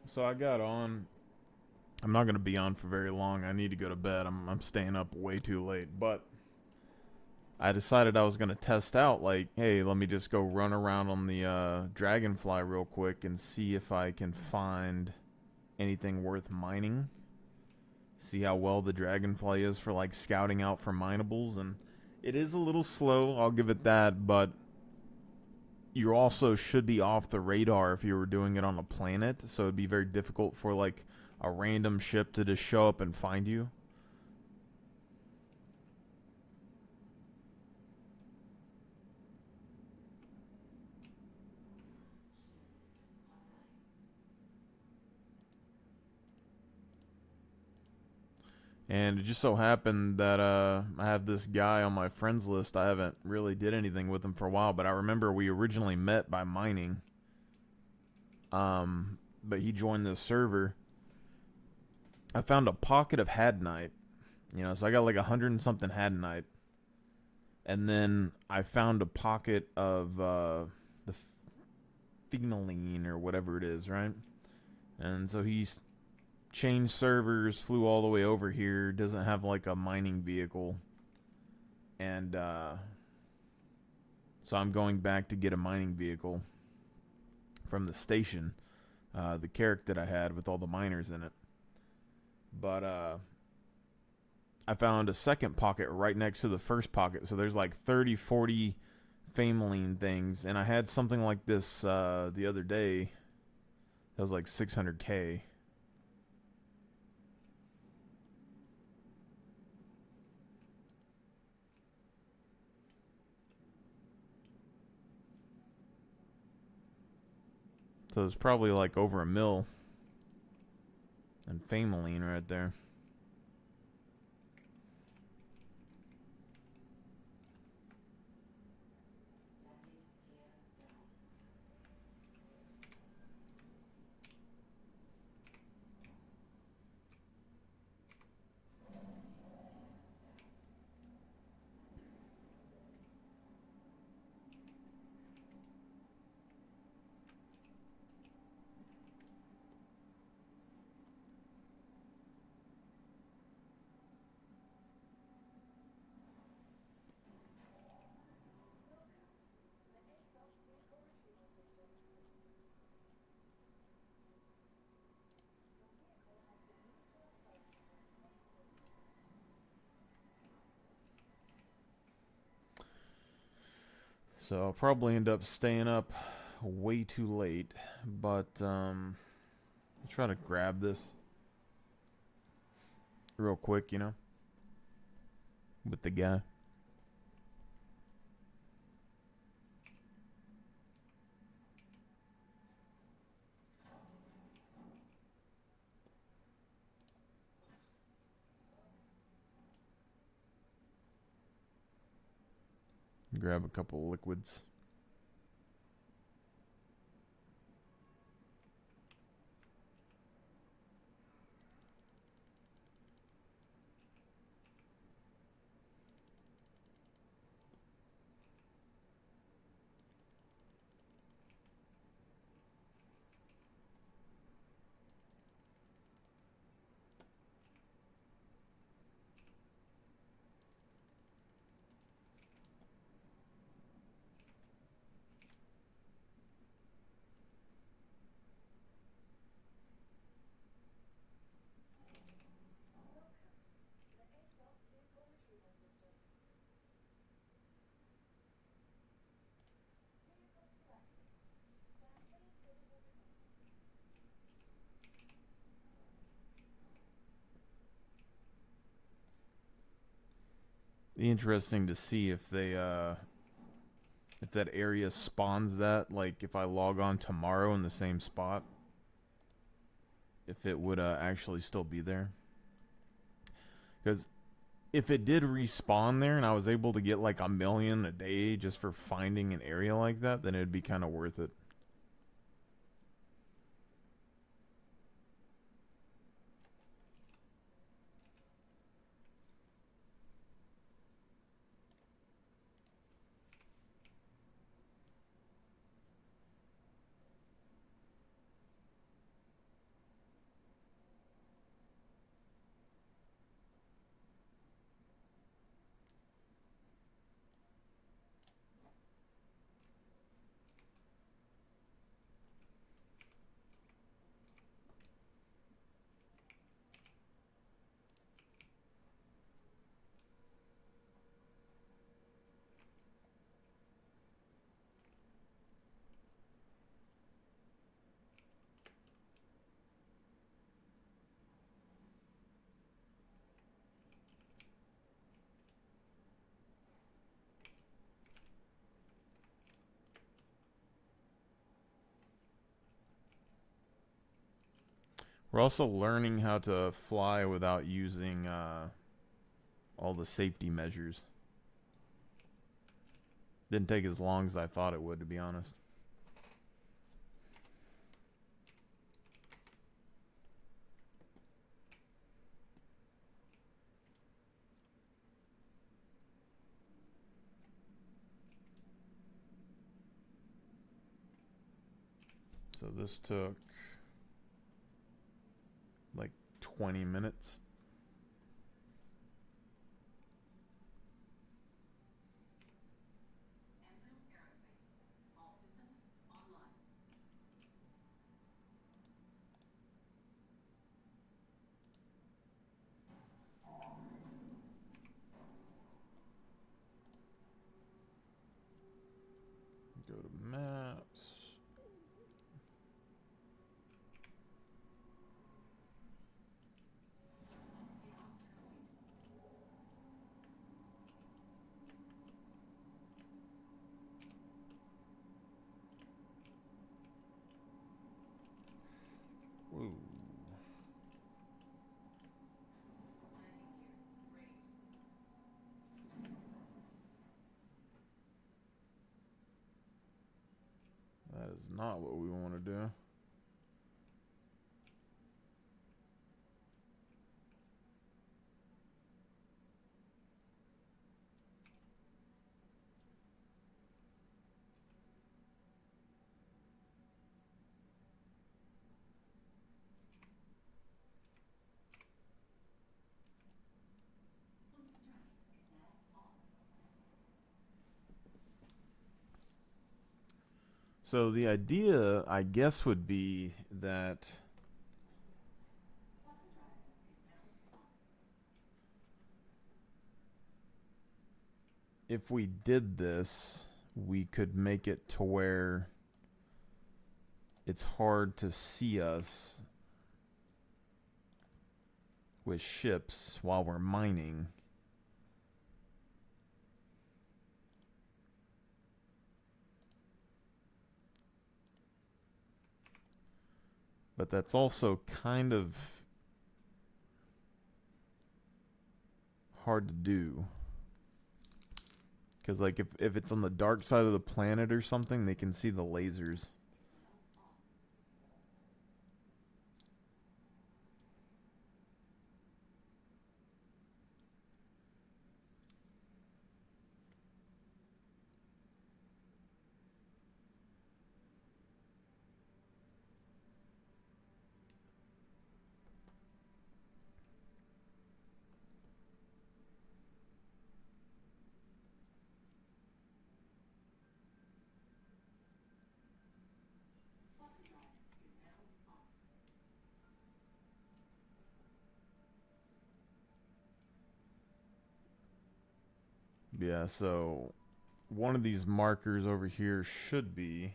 So I got on. I'm not gonna be on for very long. I need to go to bed. I'm staying up way too late. But I decided I was gonna test out. Like, hey, let me just go run around on the Dragonfly real quick and see if I can find anything worth mining. See how well the Dragonfly is for like scouting out for minables, and it is a little slow. I'll give it that, but you also should be off the radar if you were doing it on a planet, so it'd be very difficult for like a random ship to just show up and find you. And it just so happened that I have this guy on my friends list. I haven't really did anything with him for a while, but I remember we originally met by mining. But he joined this server. I found a pocket of Hadnite, so I got like 100 and something Hadnite. And then I found a pocket of the phenylene or whatever it is, right? And so he's changed servers, flew all the way over here, doesn't have like a mining vehicle. And so I'm going back to get a mining vehicle from the station, the Carrack that I had with all the miners in it. But I found a second pocket right next to the first pocket. So there's like 30, 40 Fameline things. And I had something like this the other day. That was like 600k. So it's probably like over a mil. And Fameline right there. So I'll probably end up staying up way too late. But I'll try to grab this real quick, with the guy. Grab a couple of liquids. Interesting to see if that area spawns that, like if I log on tomorrow in the same spot, if it would actually still be there. Because if it did respawn there and I was able to get like a million a day just for finding an area like that, then it'd be kind of worth it. We're also learning how to fly without using all the safety measures. Didn't take as long as I thought it would, to be honest. So this took like 20 minutes. Go to maps. Ooh. That is not what we want to do. So the idea, I guess, would be that if we did this, we could make it to where it's hard to see us with ships while we're mining. But that's also kind of hard to do. Because, like, if it's on the dark side of the planet or something, they can see the lasers. Yeah, so one of these markers over here should be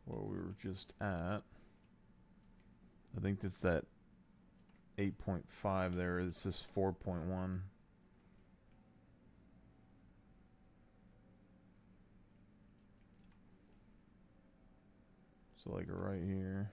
where we were just at. I think that's that 8.5 there. It's just 4.1. So, like, right here.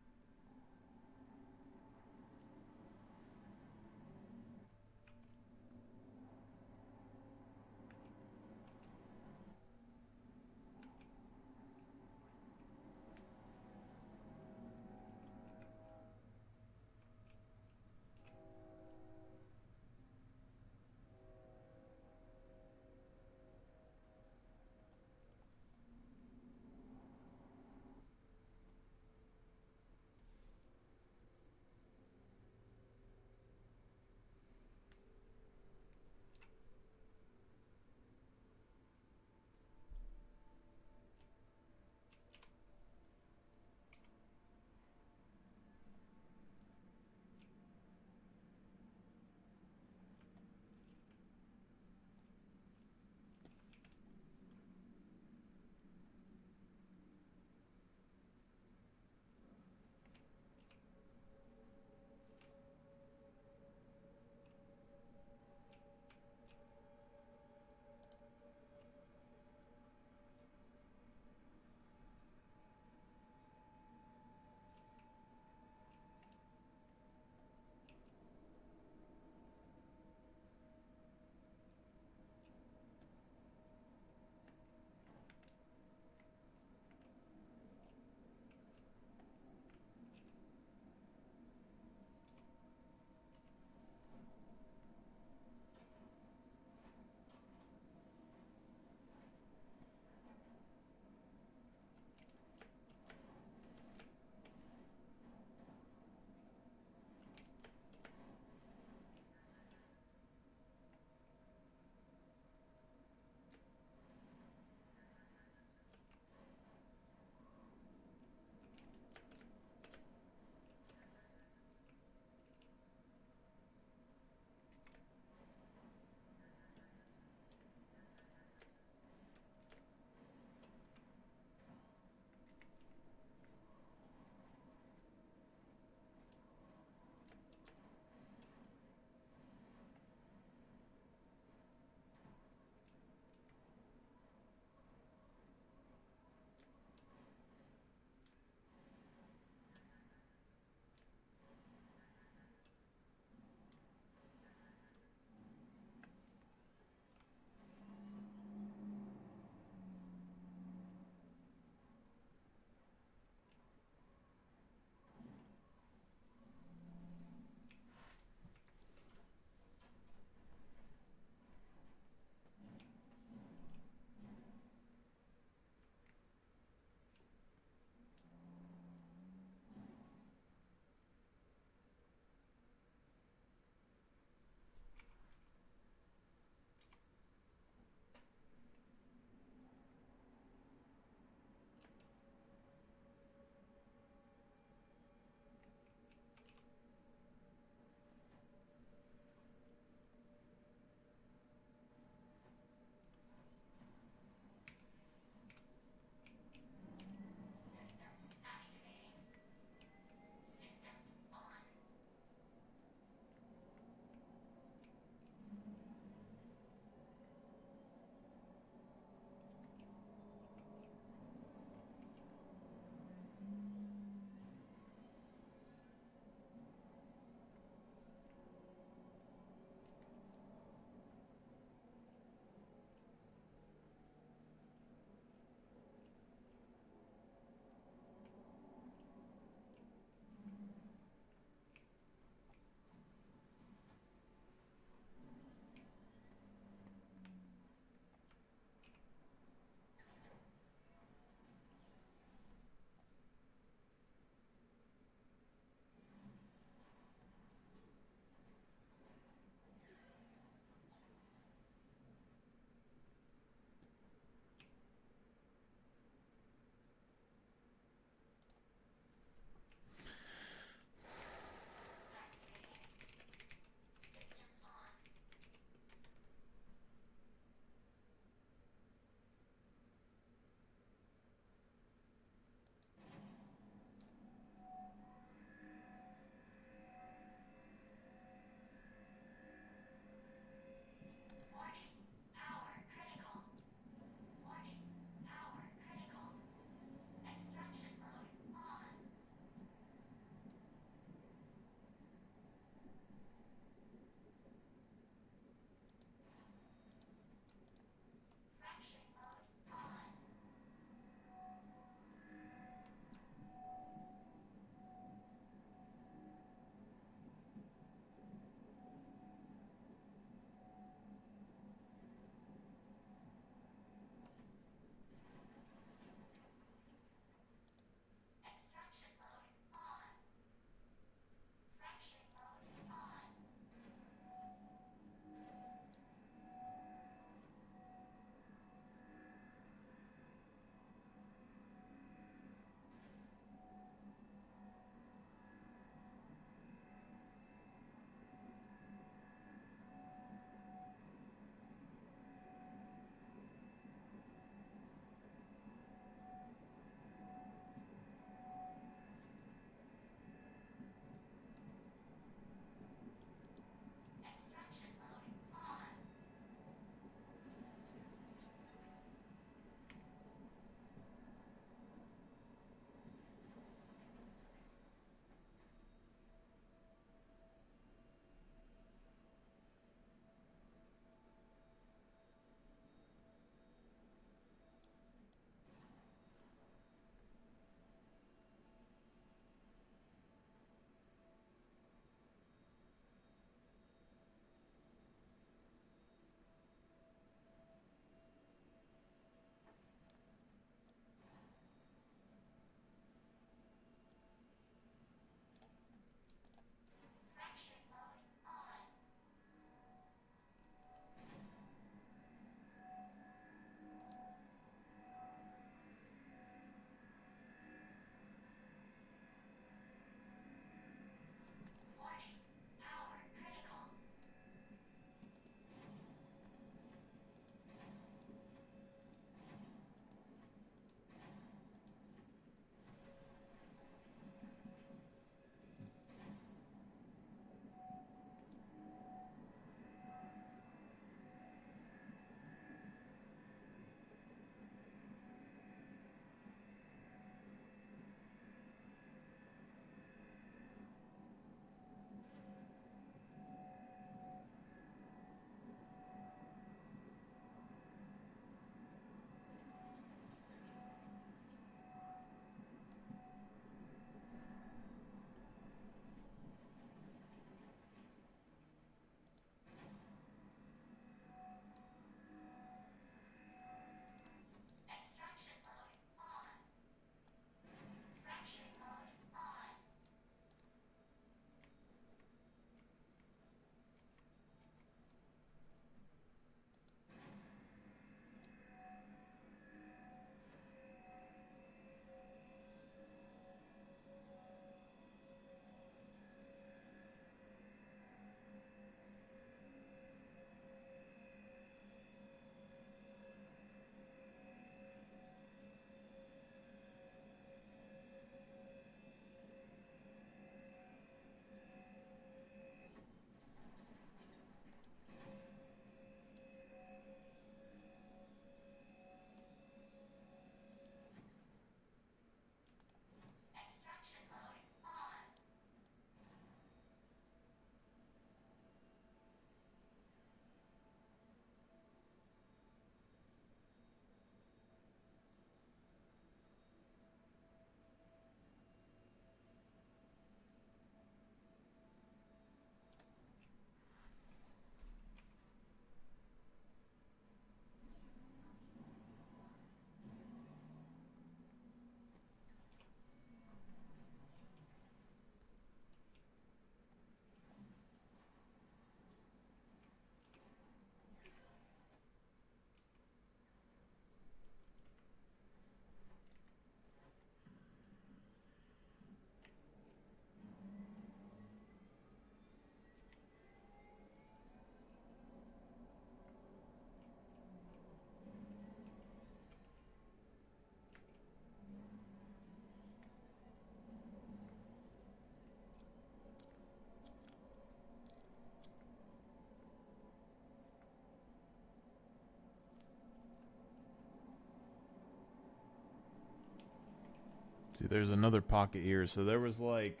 See, there's another pocket here. So there was like,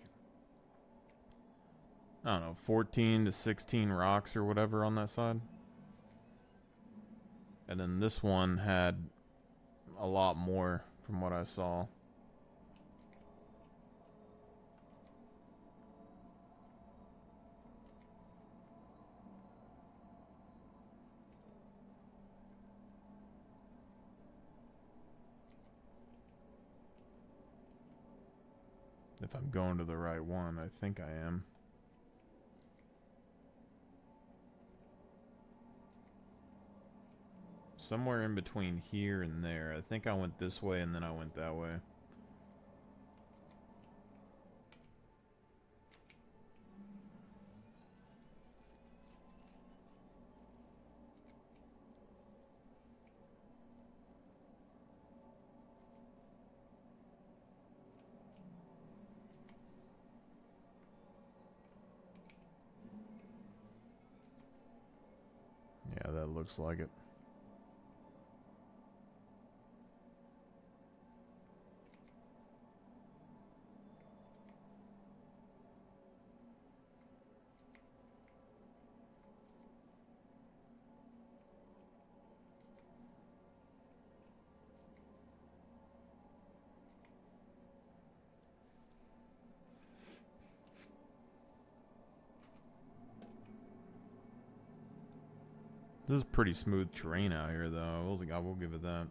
I don't know, 14 to 16 rocks or whatever on that side. And then this one had a lot more from what I saw. If I'm going to the right one, I think I am. Somewhere in between here and there. I think I went this way and then I went that way. Yeah, that looks like it. This is pretty smooth terrain out here, though. I will give it that.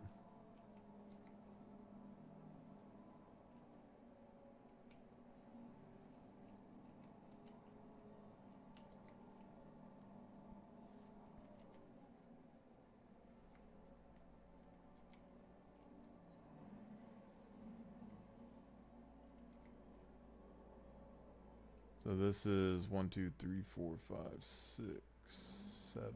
So this is 1, 2, 3, 4, 5, 6, 7.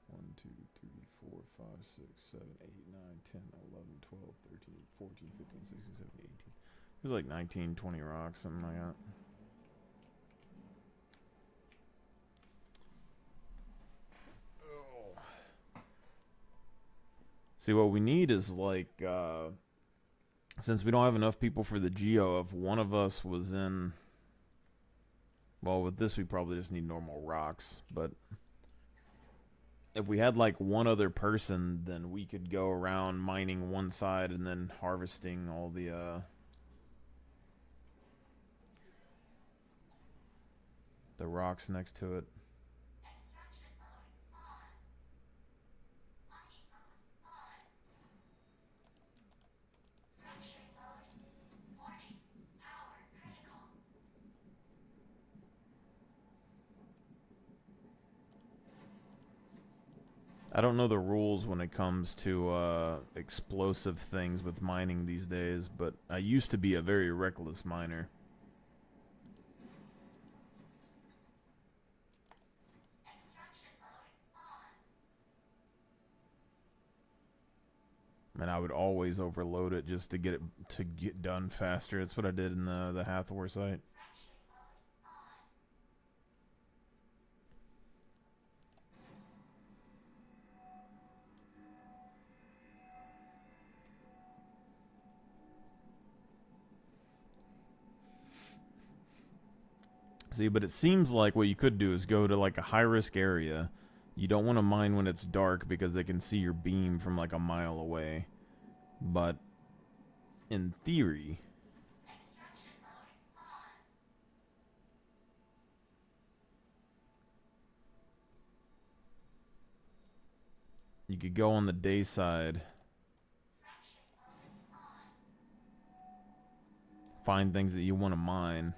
1, 2, 3, 4, 5, 6, 7, 8, 9, 10, 11, 12, 13, 14, 15, 16, 17, 18. There's like 19, 20 rocks, something like that. Oh. See, what we need is like, since we don't have enough people for the geo, if one of us was in, well, with this we probably just need normal rocks, but if we had like one other person, then we could go around mining one side and then harvesting all the rocks next to it. I don't know the rules when it comes to explosive things with mining these days, but I used to be a very reckless miner. And I would always overload it just to get done faster. That's what I did in the Hathor site. See, but it seems like what you could do is go to like a high-risk area. You don't want to mine when it's dark because they can see your beam from like a mile away. But in theory, you could go on the day side, find things that you want to mine.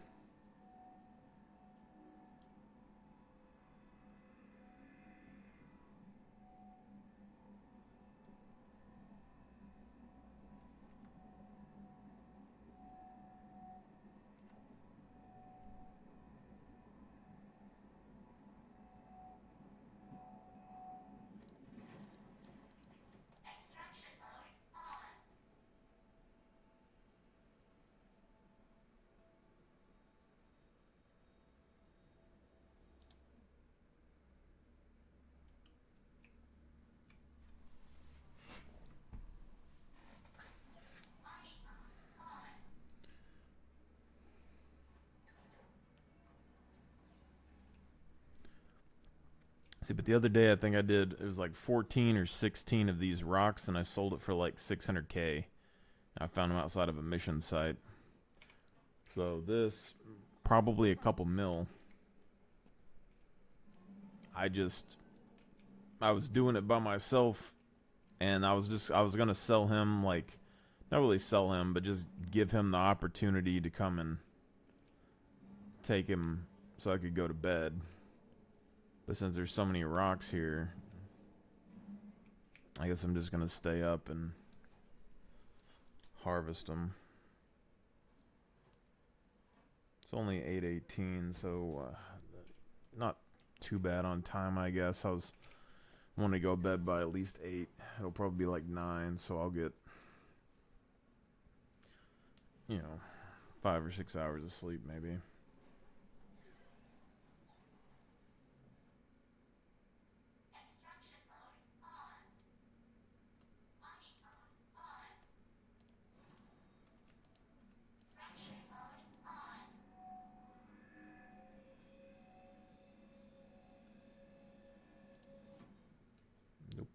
See, but the other day I think I did, it was like 14 or 16 of these rocks, and I sold it for like 600K. I found them outside of a mission site. So this, probably a couple mil. I was doing it by myself, and I was gonna sell him, like, not really sell him, but just give him the opportunity to come and take him so I could go to bed. But since there's so many rocks here, I guess I'm just gonna stay up and harvest them. It's only 8:18, so not too bad on time, I guess. I want to go to bed by at least 8. It'll probably be like 9, so I'll get, 5 or 6 hours of sleep maybe. Nope.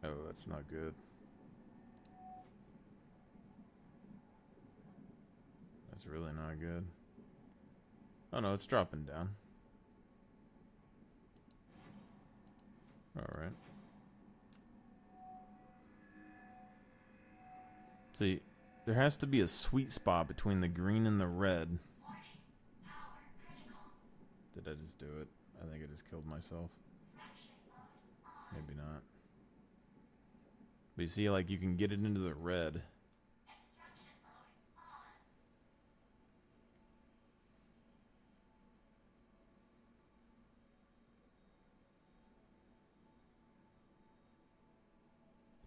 Oh, that's not good. That's really not good. Oh no, it's dropping down. Alright. See, there has to be a sweet spot between the green and the red. Did I just do it? I think I just killed myself. Maybe not. But you see, like, you can get it into the red.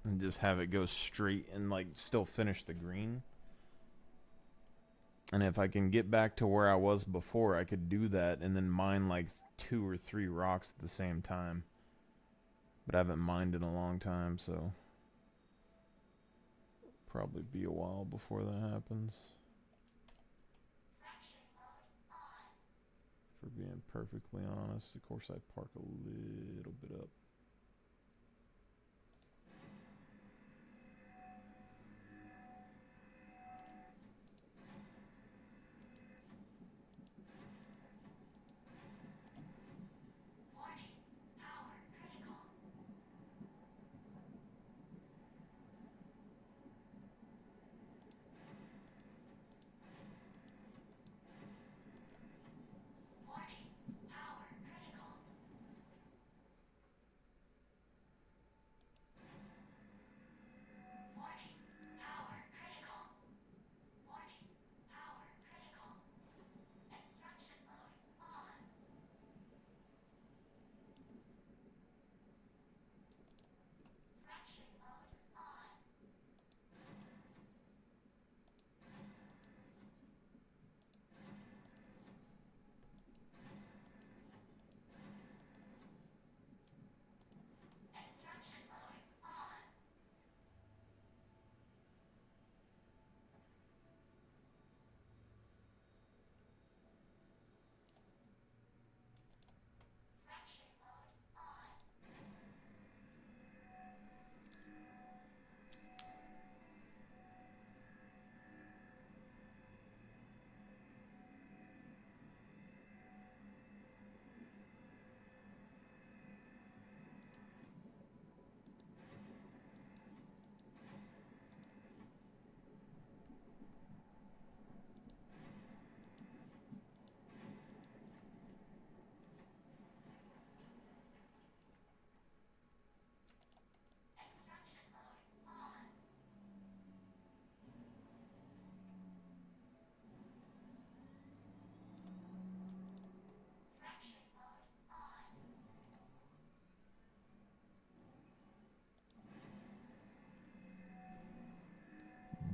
And just have it go straight and, like, still finish the green. And if I can get back to where I was before, I could do that and then mine, like, 2 or 3 rocks at the same time. But I haven't mined in a long time, so probably be a while before that happens. For being perfectly honest, of course I park a little bit up.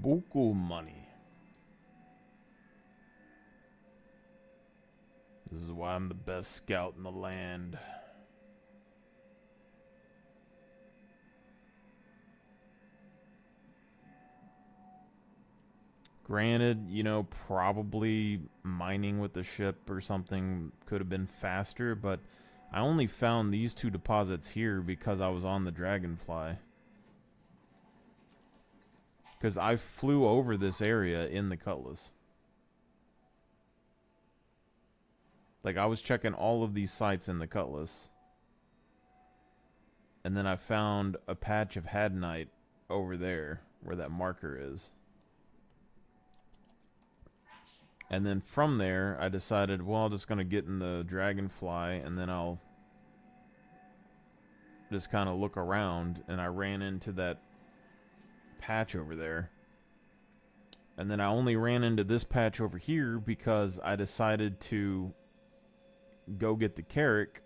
Buku money. This is why I'm the best scout in the land. Granted, you know, probably mining with the ship or something could have been faster, but I only found these two deposits here because I was on the Dragonfly. Because I flew over this area in the Cutlass. Like, I was checking all of these sites in the Cutlass. And then I found a patch of Hadnite over there, where that marker is. And then from there, I decided, well, I'm just going to get in the Dragonfly, and then I'll just kind of look around, and I ran into that patch over there. And then I only ran into this patch over here because I decided to go get the Carrack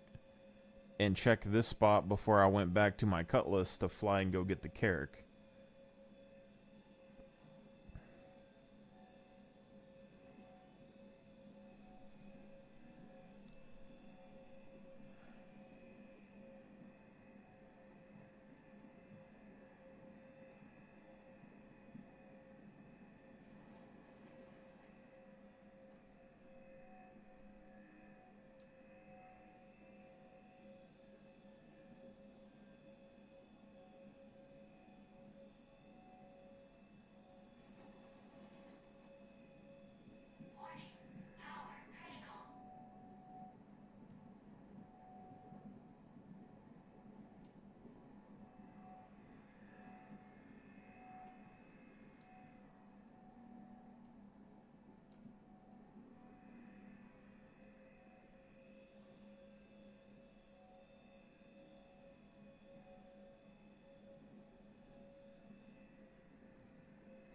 and check this spot before I went back to my Cutlass to fly and go get the Carrack.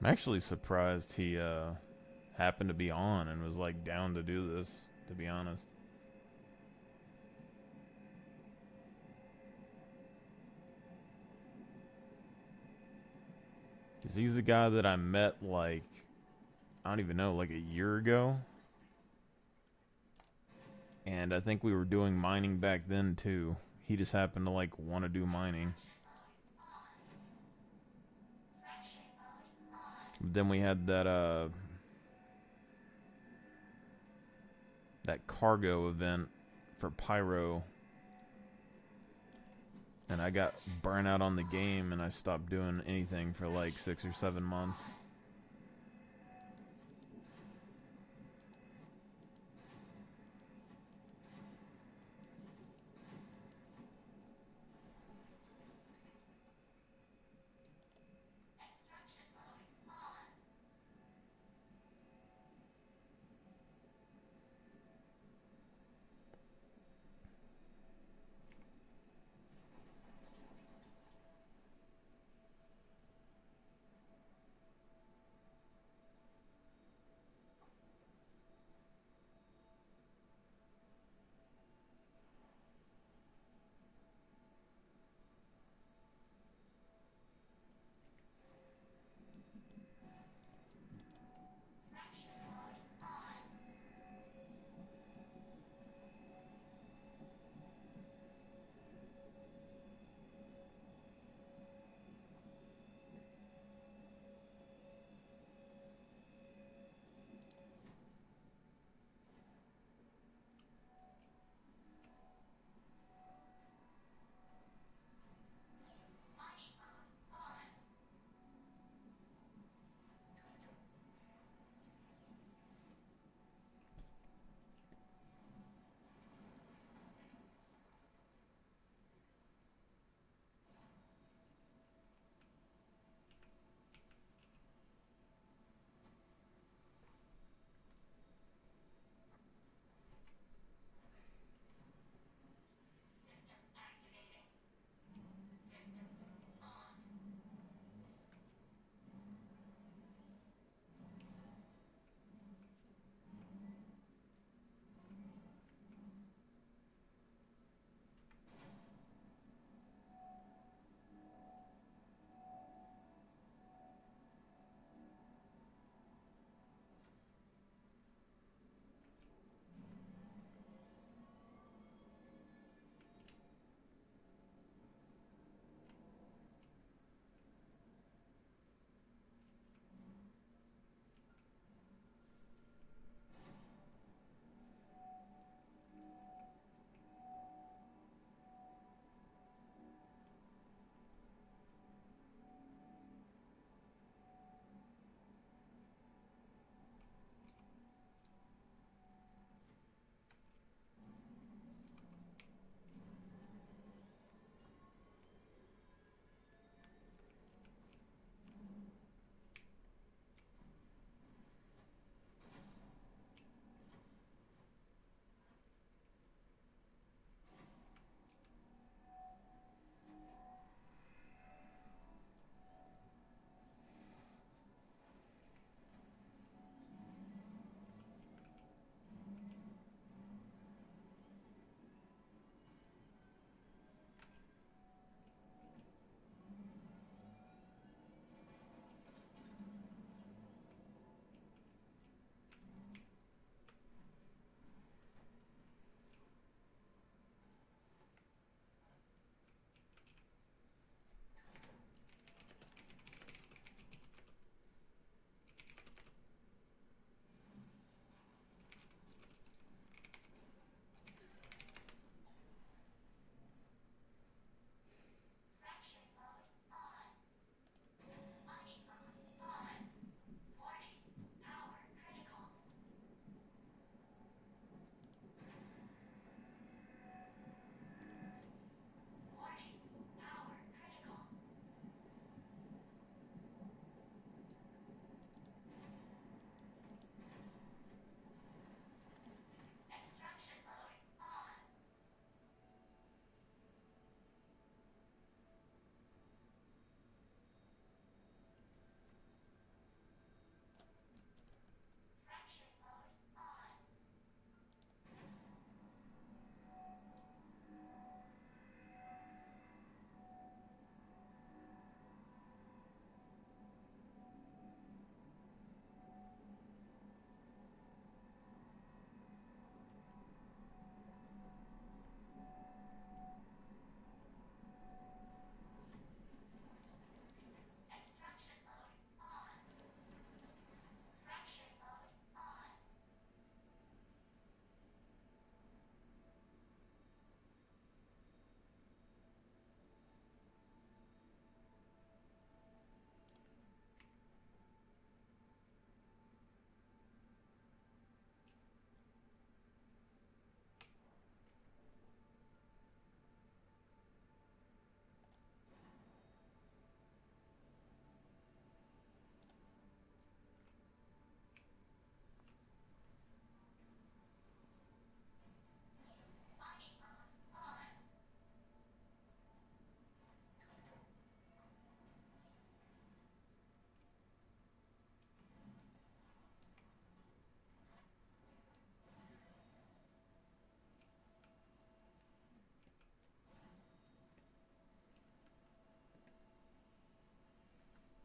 I'm actually surprised he happened to be on and was like down to do this, to be honest. Cause he's the guy that I met like, I don't even know, like a year ago. And I think we were doing mining back then too. He just happened to like want to do mining. Then we had that that cargo event for Pyro, and I got burnt out on the game and I stopped doing anything for like 6 or 7 months.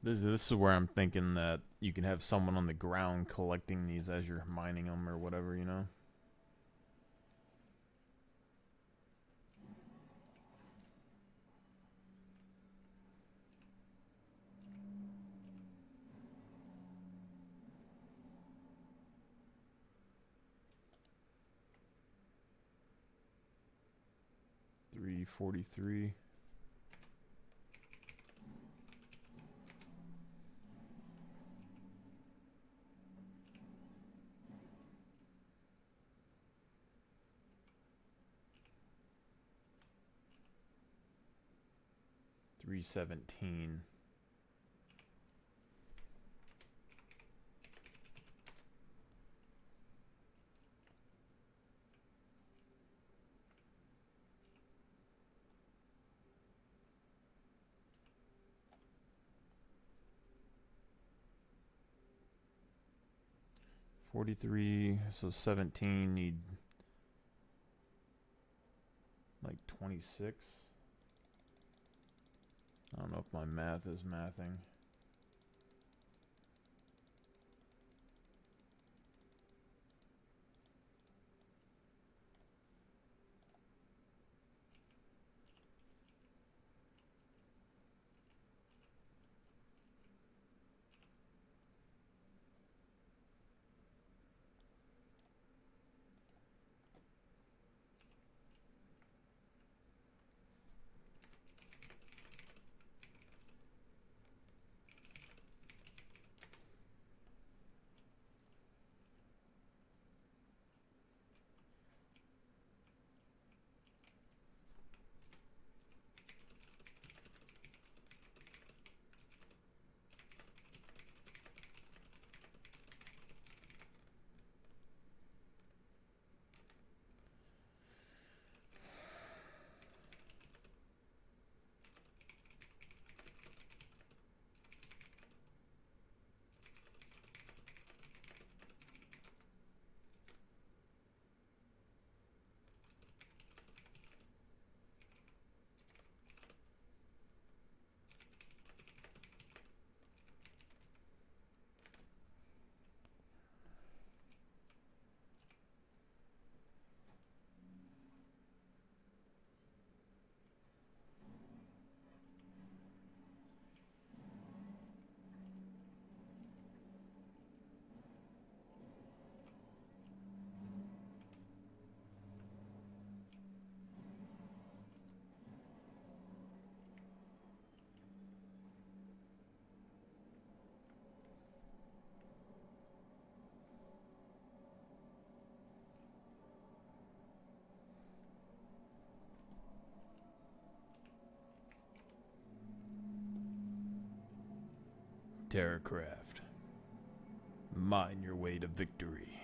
This is where I'm thinking that you can have someone on the ground collecting these as you're mining them or whatever, you know? $343. $317. $43, so 17 need like 26. I don't know if my math is mathing. Terracraft. Mine your way to victory.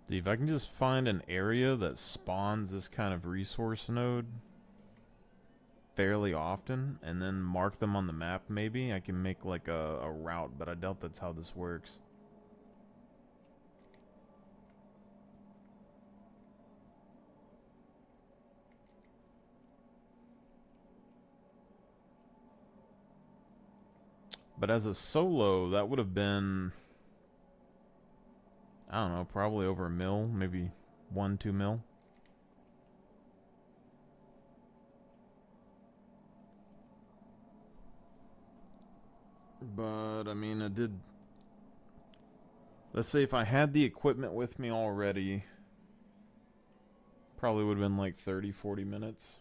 See, if I can just find an area that spawns this kind of resource node fairly often, and then mark them on the map, maybe I can make like a route, but I doubt that's how this works. But as a solo, that would have been, I don't know, probably over a mil, maybe 1-2 mil. But I mean, I did, let's say if I had the equipment with me already, probably would have been like 30-40 minutes.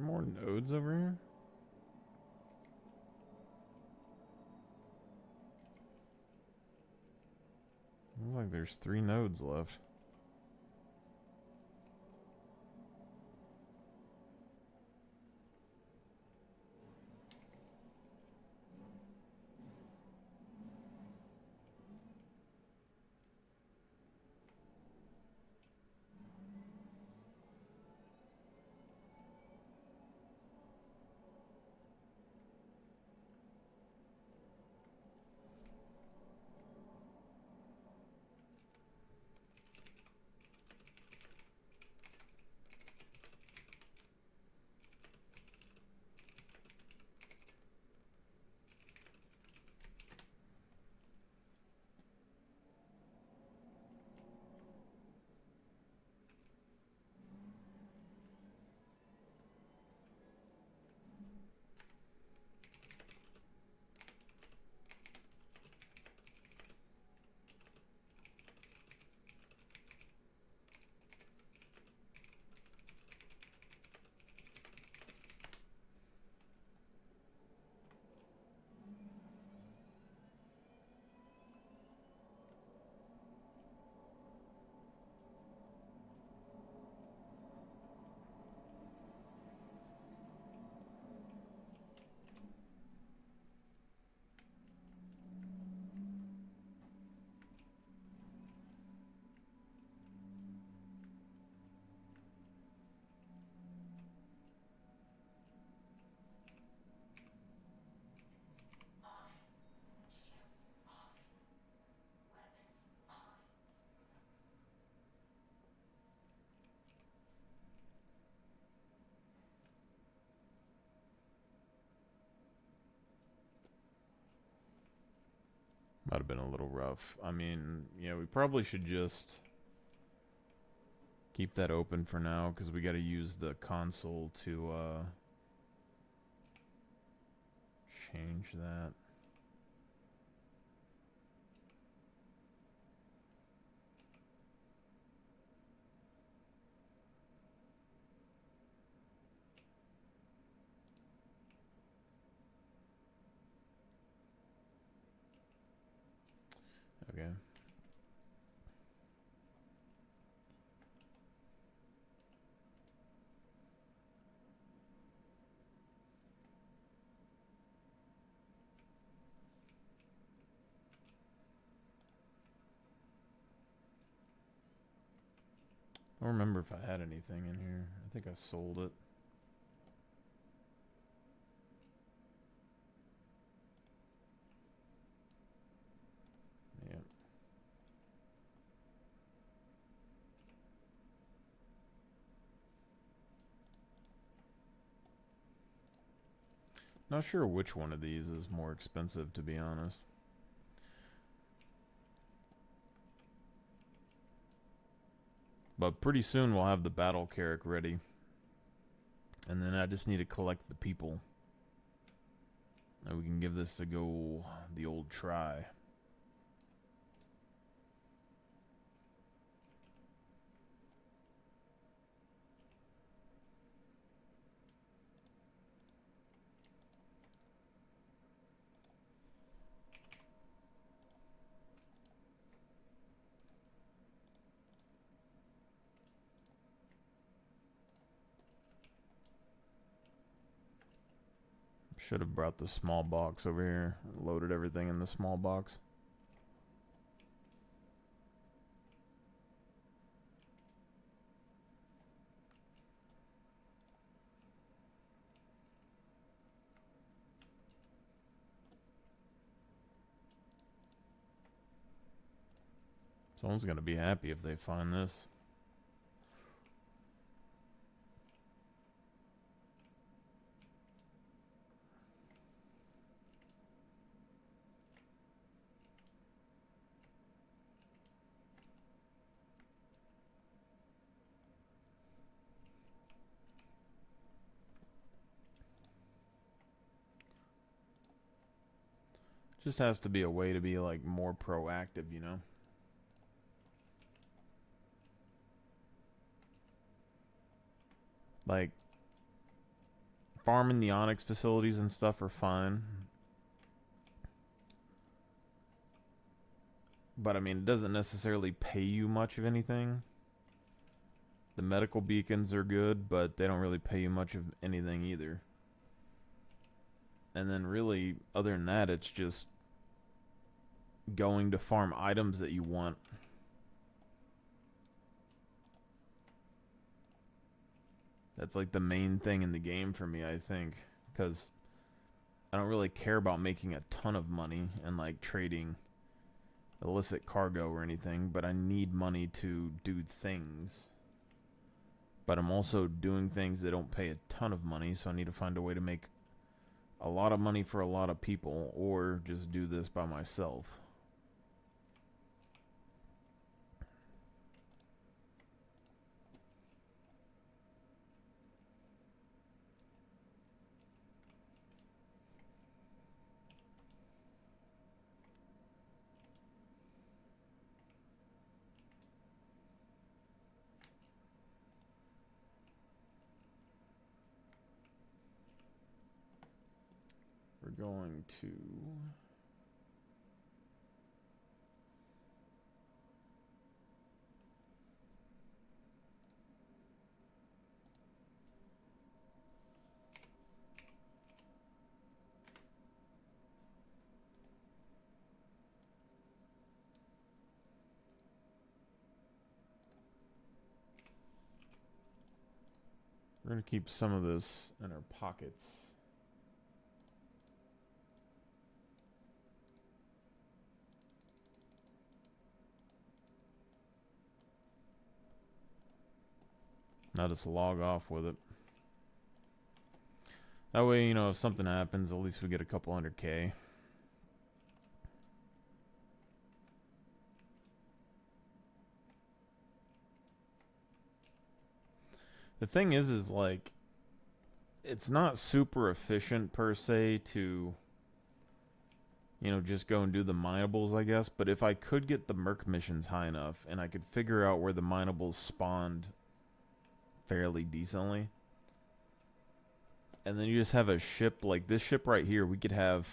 there more nodes over here? Looks like there's 3 nodes left. Might have been a little rough. I mean, yeah, we probably should just keep that open for now, because we got to use the console to change that. Okay. I don't remember if I had anything in here. I think I sold it. Yep. Not sure which one of these is more expensive, to be honest. But pretty soon we'll have the battle carrack ready. And then I just need to collect the people. And we can give this a go, the old try. Should have brought the small box over here. Loaded everything in the small box. Someone's gonna be happy if they find this. Just has to be a way to be like more proactive, you know? Like, farming the Onyx facilities and stuff are fine. But, I mean, it doesn't necessarily pay you much of anything. The medical beacons are good, but they don't really pay you much of anything either. And then really, other than that, it's just going to farm items that you want. That's like the main thing in the game for me, I think. Because I don't really care about making a ton of money and like trading illicit cargo or anything, but I need money to do things. But I'm also doing things that don't pay a ton of money, so I need to find a way to make a lot of money for a lot of people, or just do this by myself. We're going to... We're going to keep some of this in our pockets. Now just log off with it. That way, you know, if something happens, at least we get a couple $100K. The thing is like, it's not super efficient per se to, you know, just go and do the minables, I guess. But if I could get the Merc missions high enough, and I could figure out where the minables spawned fairly decently, and then you just have a ship like this ship right here, we could have,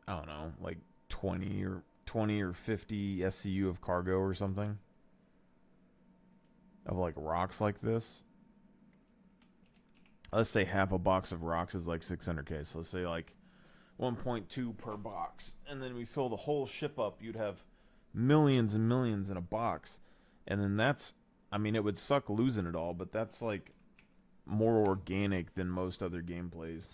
I don't know, like 20 or 50 SCU of cargo or something, of like rocks like this. Let's say half a box of rocks is like 600K, so let's say like 1.2 per box, and then we fill the whole ship up, you'd have millions and millions in a box. And then that's, I mean, it would suck losing it all, but that's like more organic than most other gameplays.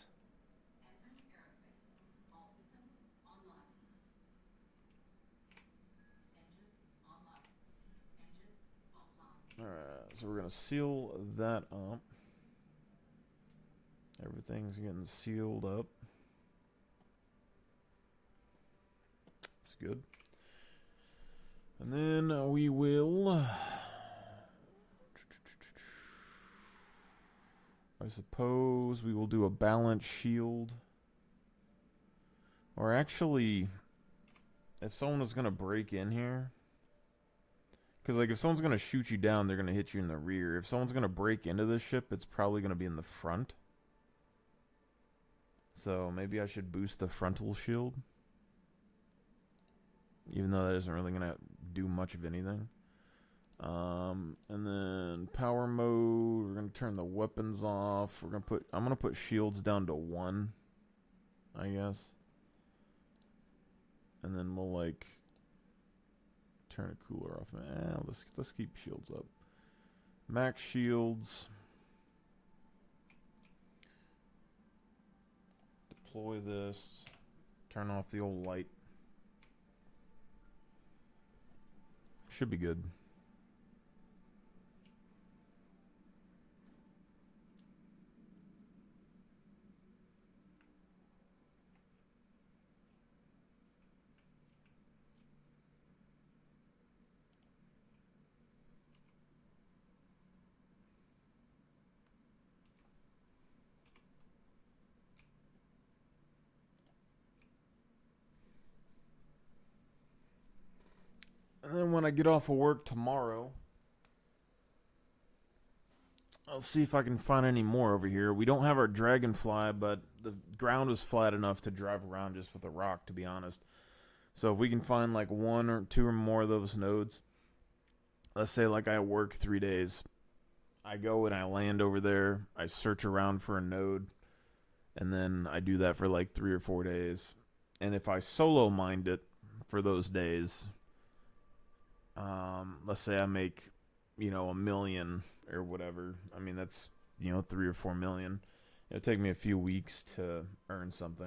Alright, so we're gonna seal that up. Everything's getting sealed up. That's good. And then we will, I suppose we will do a balance shield. Or actually, if someone was gonna break in here, because like if someone's gonna shoot you down, they're gonna hit you in the rear. If someone's gonna break into this ship, it's probably gonna be in the front. So maybe I should boost the frontal shield, even though that isn't really gonna do much of anything. And then power mode, we're gonna turn the weapons off. I'm gonna put shields down to 1, I guess. And then we'll like turn a cooler off. Let's keep shields up. Max shields. Deploy this. Turn off the old light. Should be good. And then when I get off of work tomorrow, I'll see if I can find any more over here. We don't have our dragonfly, but the ground was flat enough to drive around just with a rock, to be honest. So if we can find like one or two or more of those nodes, let's say like I work 3 days, I go and I land over there, I search around for a node, and then I do that for like 3 or 4 days. And if I solo mined it for those days, let's say I make, $1 million or whatever. I mean, that's, 3 or 4 million. It'll take me a few weeks to earn something.